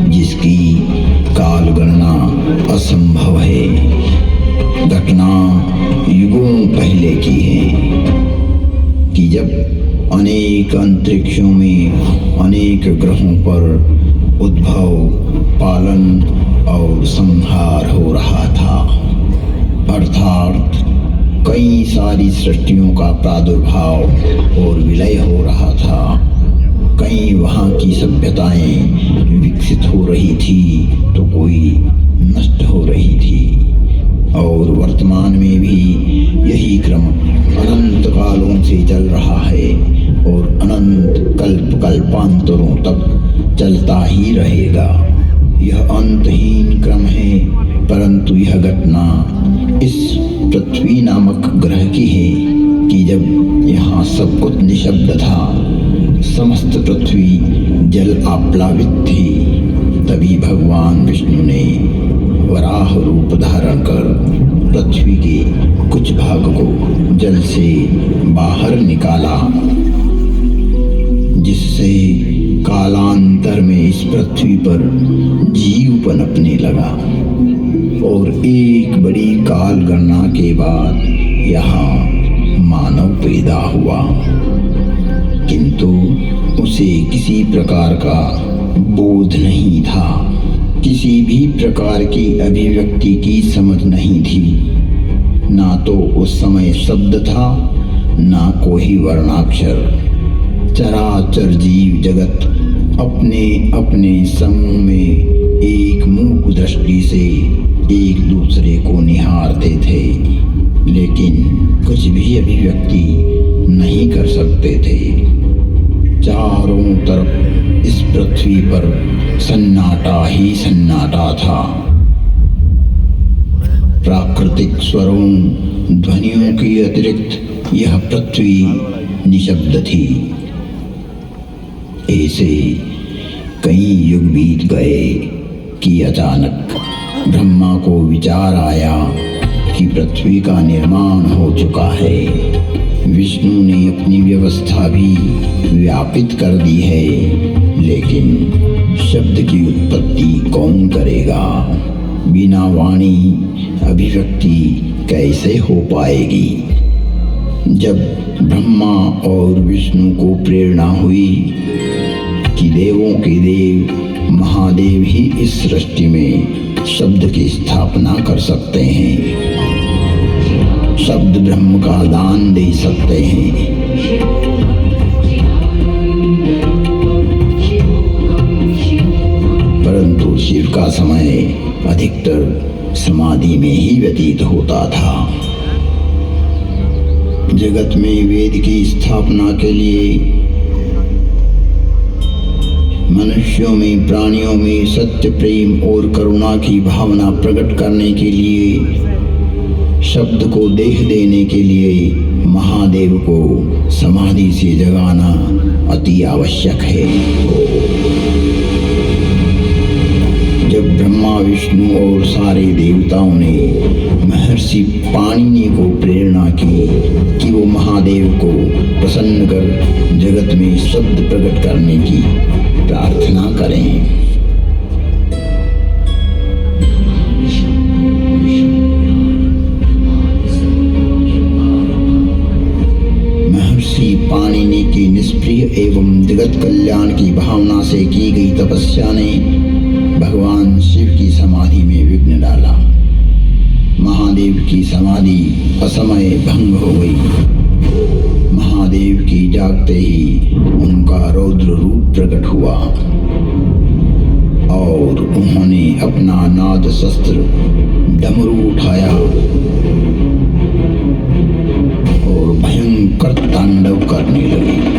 जिसकी काल गणना असंभव है। घटना युगों पहले की है कि जब अनेक अंतरिक्षों में अनेक ग्रहों पर उद्भव, पालन और संहार हो रहा था, अर्थात कई सारी सृष्टियों का प्रादुर्भाव और विलय हो रहा था। कई वहाँ की सभ्यताएं विकसित हो रही थी तो कोई नष्ट हो रही थी, और वर्तमान में भी यही क्रम अनंत कालों से चल रहा है और अनंत कल्प कल्पांतरों तक चलता ही रहेगा। यह अंतहीन क्रम है, परंतु यह घटना इस पृथ्वी नामक ग्रह की है कि जब यहाँ सब कुछ निशब्द था, समस्त पृथ्वी जल आप्लावित थी, तभी भगवान विष्णु ने वराह रूप धारण कर पृथ्वी के कुछ भाग को जल से बाहर निकाला, जिससे कालांतर में इस पृथ्वी पर जीव पनपने लगा। और एक बड़ी काल गणना के बाद यहाँ मानव पैदा हुआ, किंतु उसे किसी प्रकार का बोध नहीं था, किसी भी प्रकार की अभिव्यक्ति की समझ नहीं थी। ना तो उस समय शब्द था, ना कोई वर्णाक्षर। चराचर जीव जगत अपने अपने समूह में एक मूक दृष्टि से एक दूसरे को निहारते थे, लेकिन कुछ भी अभिव्यक्ति नहीं कर सकते थे। चारों तरफ इस पृथ्वी पर सन्नाटा ही सन्नाटा था। प्राकृतिक स्वरों, ध्वनियों के अतिरिक्त यह पृथ्वी निशब्द थी। ऐसे कई युग बीत गए कि अचानक ब्रह्मा को विचार आया कि पृथ्वी का निर्माण हो चुका है। विष्णु ने अपनी व्यवस्था भी व्यापित कर दी है, लेकिन शब्द की उत्पत्ति कौन करेगा? बिना वाणी अभिव्यक्ति कैसे हो पाएगी? जब ब्रह्मा और विष्णु को प्रेरणा हुई कि देवों के देव महादेव ही इस सृष्टि में शब्द की स्थापना कर सकते हैं, शब्द ब्रह्म का दान दे सकते हैं, परंतु शिव का समय अधिकतर समाधि में ही व्यतीत होता था। जगत में वेद की स्थापना के लिए, मनुष्यों में, प्राणियों में सत्य, प्रेम और करुणा की भावना प्रकट करने के लिए, शब्द को देह देने के लिए महादेव को समाधि से जगाना अति आवश्यक है। जब ब्रह्मा, विष्णु और सारे देवताओं ने महर्षि पाणिनि को प्रेरणा की कि वो महादेव को प्रसन्न कर जगत में शब्द प्रकट करने की प्रार्थना करें, महर्षि पाणिनि की निष्प्रिय एवं जगत कल्याण की भावना से की गई तपस्या ने भगवान शिव की समाधि में विघ्न डाला। महादेव की समाधि असमय भंग हो गई। महादेव की जागते ही उनका रौद्र रूप प्रकट हुआ और उन्होंने अपना नाद शस्त्र डमरू उठाया और भयंकर तांडव करने लगे।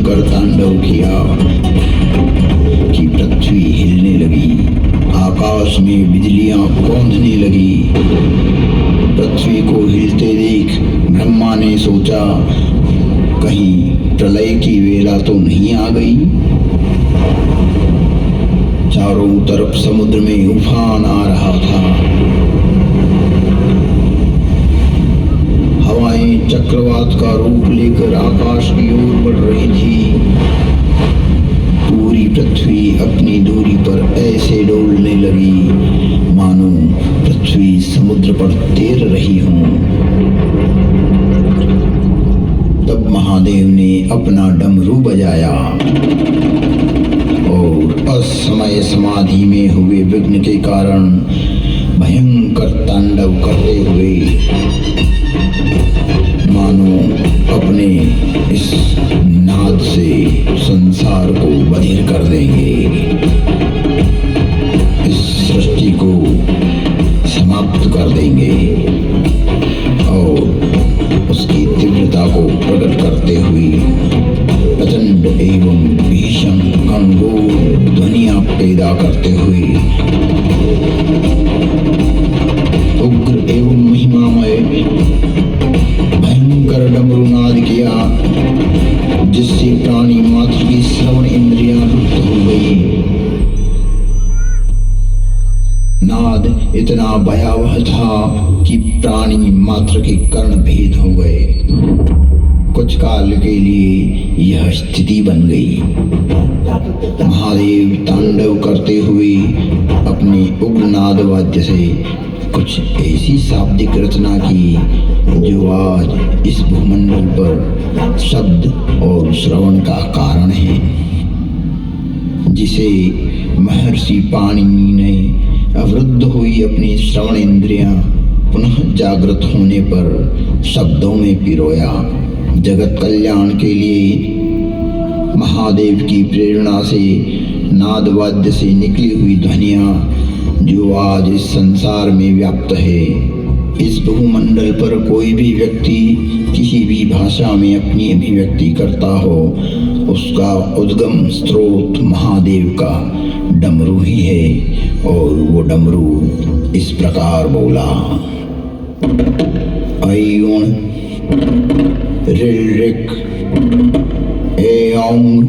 भयंकर तांडव किया कि पृथ्वी हिलने लगी, आकाश में बिजलियां कौंधने लगी। पृथ्वी को हिलते देख ब्रह्मा ने सोचा, कहीं प्रलय की वेला तो नहीं आ गई। चारों तरफ समुद्र में उफान आ रहा था, हवाएं चक्रवात का रूप लेकर आकाश की ओर बढ़ रही थी। पूरी पृथ्वी अपनी दूरी पर ऐसे डोलने लगी मानो पृथ्वी समुद्र पर तैर रही हो। तब महादेव ने अपना डमरू बजाया और असमय समाधि में हुए विघ्न के कारण भयंकर तांडव करते हुए मानो अपने इस नाद से संसार को बधिर कर देंगे, इस सृष्टि को समाप्त कर देंगे। और उसकी तीव्रता को प्रकट करते हुए प्रचंड एवं भीषण गणगोर ध्वनियां पैदा करते हुए उग्र एवं महिमामय भयंकर डमरू नाद किया, जिससे प्राणी मात्र की श्रवण इंद्रियां लुप्त हो गई। नाद इतना भयावह था कि प्राणी मात्र के कर्ण भेद हो गए। कुछ काल के लिए यह स्थिति बन गई। महादेव तांडव करते हुए अपने उग्र नाद वाद्य से कुछ ऐसी शाब्दिक रचना की जो आज इस भूमंडल पर शब्द और श्रवण का कारण है, जिसे महर्षि पाणिनि ने अवरुद्ध हुई अपनी श्रवण इंद्रियां पुनः जागृत होने पर शब्दों में पिरोया। जगत कल्याण के लिए महादेव की प्रेरणा से नाद वाद्य से निकली हुई ध्वनियां जो आज इस संसार में व्याप्त है। इस भूमंडल पर कोई भी व्यक्ति किसी भी भाषा में अपनी अभिव्यक्ति करता हो, उसका उद्गम स्रोत महादेव का डमरू ही है। और वो डमरू इस प्रकार बोला, ऐउण ऋऋक ऐऔंग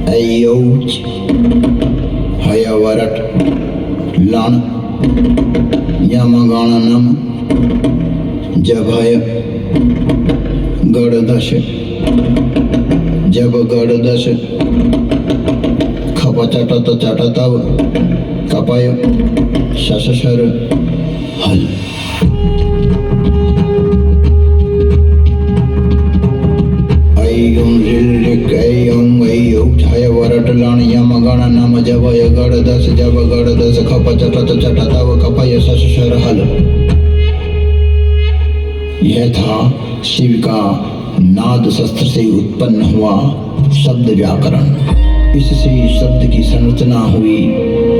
ऐऔच हयवरट लण यमगणनम जभय गणदश जब गणदश खपचटत चटतव कपय शशशर हल। ऐं ऋऋक ऐं ऐऔ छय वरट लण यम गण नम जभय गणदश जब गणदश खपचटत चटतव कपय शशशर हल। यह था शिव का नाद शस्त्र से उत्पन्न हुआ शब्द व्याकरण। इससे शब्द की संरचना हुई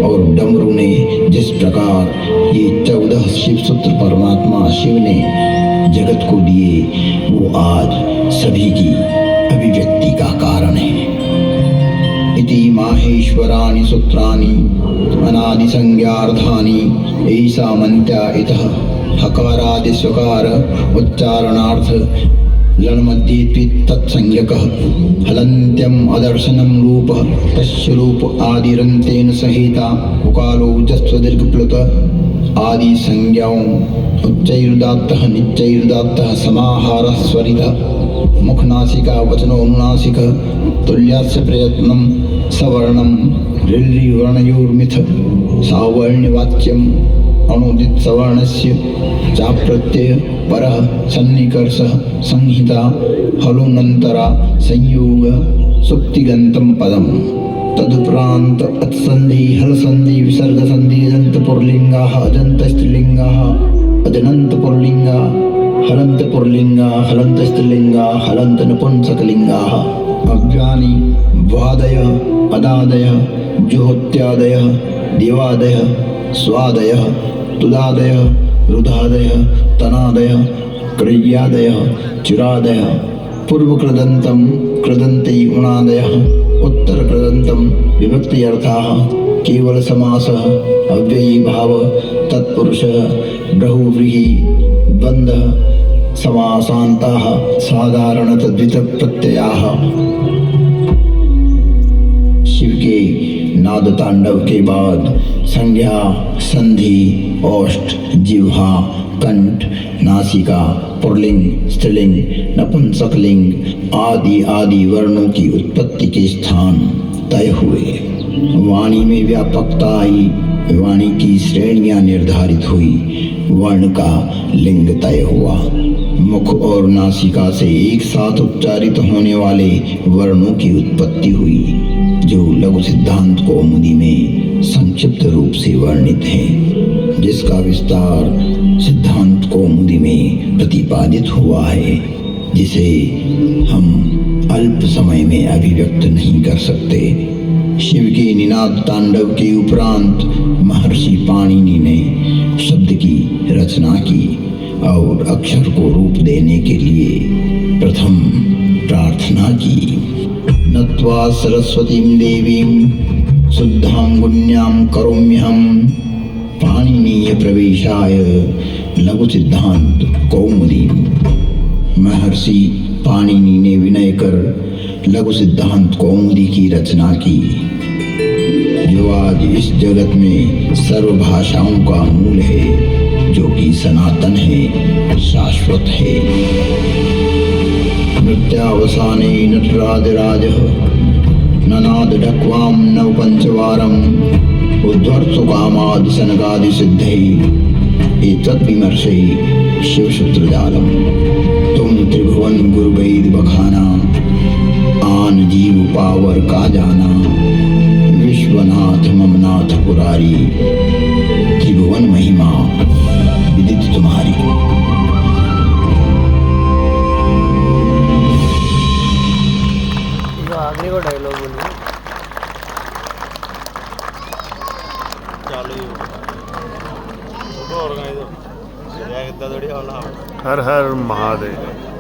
और डमरू ने जिस प्रकार ये 14 शिव सूत्र परमात्मा शिव ने जगत को दिए, वो आज सभी की अभिव्यक्ति का कारण है। इति माहेश्वराणि सूत्राणि अनादि संज्ञार्थानि ऐसा मंत्या इतः हकारादि स्वकार उच्चारणार्थ लण्मध्ये तत्संज्ञकः हलन्त्यम् अदर्शनं रूपः तस्य रूप आदिरन्तेन सहिता उकारो जस्वदीर्घप्लुत आदि संज्ञाओं उच्चैरुदात्तः निच्चैरुदात्तः समाहारः स्वरितः मुखनासिका वचनोनुनासिक तुल्यास्य प्रयत्नं सवर्णं ऋवर्णयोर्मिथ सावर्ण्यवाच्यम् अनुदित सवर्णस्य चाप्रत्यय परः सन्निकर्षः संहिता हलोनन्तरा संयोग सुक्तिगन्तं पदम् तदुपरान्त अत्सन्धि हलसन्धि विसर्ग संधि अजन्त पुर्लिंगाः अजन्त स्त्रीलिंगाः अजनन्त पुर्लिंगा हलन्त पुर्लिंगा हलन्त स्त्रीलिंगा हलन्त नपुंसकलिंगाः अव्यानि वादयः अदादयः ज्योत्यादयः देवादयः स्वादयः तुदादयः रुधादयः तनादयः क्रियादयः चिरादयः पूर्व कृदंतम कृदंते उणादयः उत्तर कृदंतम विभक्ति अर्थाः केवल समासः अव्ययी भाव तत्पुरुष बहुव्रीहि द्वंद्व समासान्ताः साधारण तद्वित प्रत्ययाः। शिव के नाद तांडव के बाद संज्ञा संधि ओष्ठ जिह्वा कंठ नासिका पुल्लिंग स्त्रीलिंग नपुंसकलिंग आदि आदि वर्णों की उत्पत्ति के स्थान तय हुए। वाणी में व्यापकता आई, वाणी की श्रेणियां निर्धारित हुई, वर्ण का लिंग तय हुआ। मुख और नासिका से एक साथ उच्चारित होने वाले वर्णों की उत्पत्ति हुई, जो लघु सिद्धांत कौमुदी में संक्षिप्त रूप से वर्णित है, जिसका विस्तार सिद्धांत कौमुदी में प्रतिपादित हुआ है, जिसे हम अल्प समय में अभिव्यक्त नहीं कर सकते। शिव के निनाद तांडव के उपरांत महर्षि पाणिनि ने शब्द की रचना की और अक्षर को रूप देने के लिए प्रथम प्रार्थना की। नत्वा सरस्वतीं देवीं शुद्धां गुण्यां करोम्यहं पाणिनीय प्रवेशाय लघु सिद्धांत कौमुदी। महर्षि पाणिनि ने विनय कर लघु सिद्धांत कौमुदी की रचना की, जो आज इस जगत में सर्व भाषाओं का मूल है, जो कि सनातन है, शाश्वत है। नृत्यावसाने नटराजराजः ननाद ढक्वां नव पंचवारम् उद्धर्तुकामादि सनकादि सिद्धै एतद्विमर्शै शिवसूत्रजालम्। तुम त्रिभुवन गुरु वेद बखाना, आन जीव पावर का जाना, विश्वनाथ ममनाथ पुरारी, त्रिभुवन महिमा विदित तुम्हारी। आखिरी को डायलॉग बोलिए। चालू ही फोटो ऑर्गेनाइज हो हर हर महादेव।